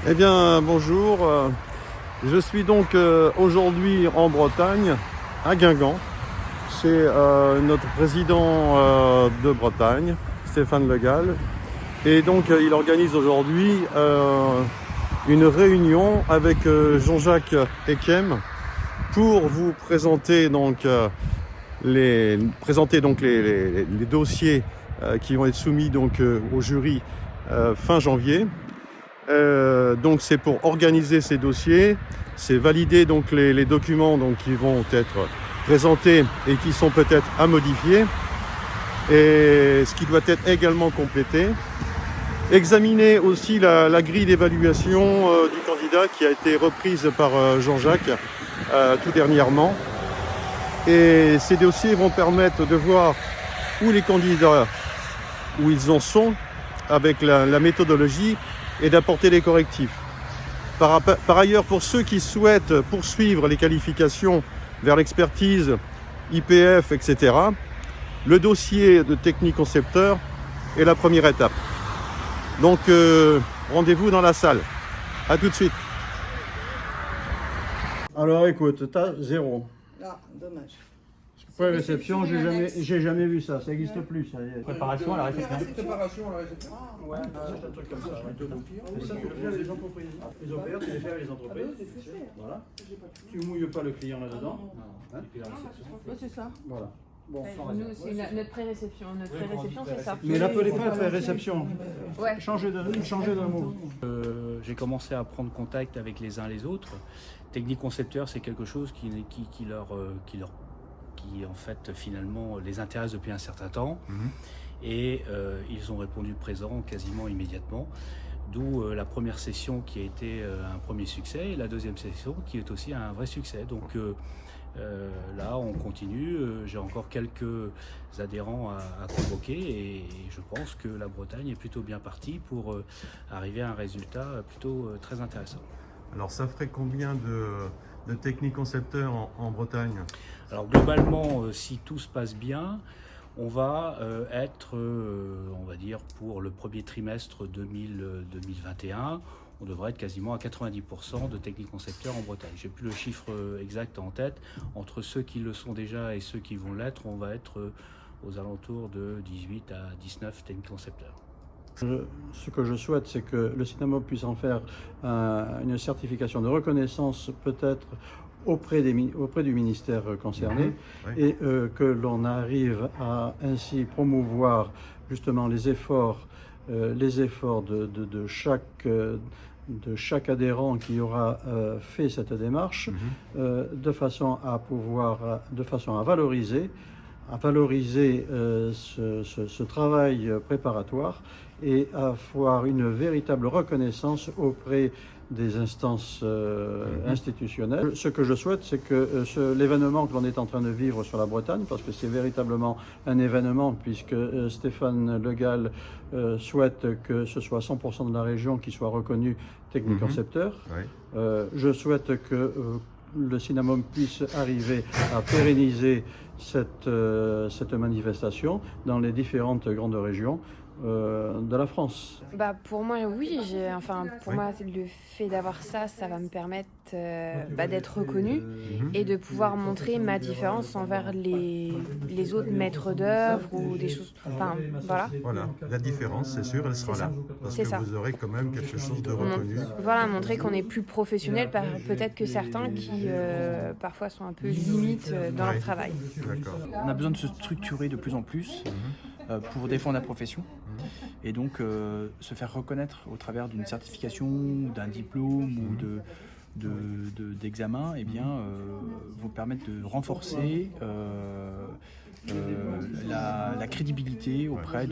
Eh bien, bonjour. Je suis donc aujourd'hui en Bretagne, à Guingamp, chez notre président de Bretagne, Stéphane Le Gall. Et donc, il organise aujourd'hui une réunion avec Jean-Jacques Ekiem pour vous présenter les dossiers qui vont être soumis au jury fin janvier. Donc c'est pour organiser ces dossiers, c'est valider donc les documents qui vont être présentés et qui sont peut-être à modifier, et ce qui doit être également complété. Examiner aussi la grille d'évaluation du candidat qui a été reprise par Jean-Jacques tout dernièrement. Et ces dossiers vont permettre de voir où les candidats, où ils en sont avec la méthodologie, et d'apporter des correctifs. Par ailleurs, pour ceux qui souhaitent poursuivre les qualifications vers l'expertise, IPF, etc., le dossier de technique concepteur est la première étape. Donc, rendez-vous dans la salle. À tout de suite. Alors écoute, t'as 0. Ah, dommage. Pré-réception, j'ai jamais vu ça, ça n'existe plus. Ça y est. Préparation à la réception. Préparation à la réception. Ouais, c'est un truc comme ça. Mais ça, tu le fais à les entreprises. Les OPR, tu les fais à les entreprises. Voilà. Tu mouilles pas le client là-dedans. Hein? C'est ça. Voilà. Bon. Nous, c'est notre pré-réception. Notre pré-réception, c'est ça. Mais l'appelez pas pré-réception. Ouais. Changez de mot. J'ai commencé à prendre contact avec les uns les autres. Technique concepteur, c'est quelque chose qui en fait finalement les intéresse depuis un certain temps. Et ils ont répondu présent quasiment immédiatement. D'où la première session qui a été un premier succès et la deuxième session qui est aussi un vrai succès. Donc là, on continue. J'ai encore quelques adhérents à convoquer et je pense que la Bretagne est plutôt bien partie pour arriver à un résultat plutôt très intéressant. Alors, ça ferait combien de techniques concepteurs en Bretagne? Alors globalement, si tout se passe bien, on va être, on va dire, pour le premier trimestre 2021, on devrait être quasiment à 90% de techniques concepteurs en Bretagne. J'ai plus le chiffre exact en tête. Entre ceux qui le sont déjà et ceux qui vont l'être, on va être aux alentours de 18 à 19 techniques concepteurs. Ce que je souhaite, c'est que le CINAMOP puisse en faire une certification de reconnaissance peut-être auprès du ministère concerné, et que l'on arrive à ainsi promouvoir justement les efforts de chaque adhérent qui aura fait cette démarche, de façon à valoriser ce travail préparatoire et avoir une véritable reconnaissance auprès des instances institutionnelles. Ce que je souhaite, c'est que l'événement que l'on est en train de vivre sur la Bretagne, parce que c'est véritablement un événement, puisque Stéphane Le Gall souhaite que ce soit 100% de la région qui soit reconnue technique concepteur. Je souhaite que le CINAMOP puisse arriver à pérenniser cette manifestation dans les différentes grandes régions de la France. Pour moi, oui. Moi, le fait d'avoir ça va me permettre d'être reconnue et de pouvoir montrer ma différence envers les autres maîtres d'œuvre ou des choses. Voilà. Voilà, la différence, c'est sûr, elle sera là. Parce que vous aurez quand même quelque chose de reconnu. Voilà, montrer qu'on est plus professionnel, peut-être que certains qui parfois sont un peu limites dans leur travail. D'accord. On a besoin de se structurer de plus en plus pour défendre la profession et donc se faire reconnaître au travers d'une certification, d'un diplôme ou d'examen, vous permettre de renforcer la crédibilité auprès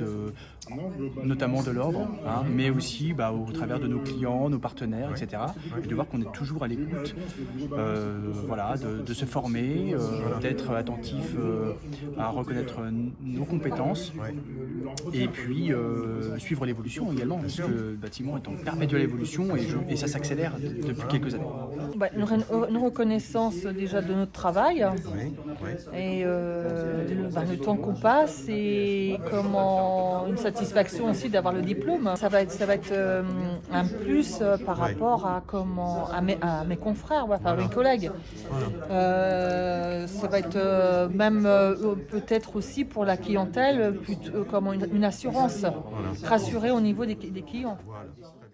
notamment de l'ordre, mais aussi au travers de nos clients, nos partenaires, etc. Et de voir qu'on est toujours à l'écoute, de se former, d'être attentif à reconnaître nos compétences et puis suivre l'évolution également, parce que le bâtiment est en perpétuelle évolution et ça s'accélère depuis quelques années. Une reconnaissance déjà de notre travail et le temps qu'on passe et comment une satisfaction aussi d'avoir le diplôme. Ça va être un plus par rapport à mes confrères, enfin mes collègues. Ça va être même peut-être aussi pour la clientèle comme une assurance, rassurer au niveau des clients. Voilà.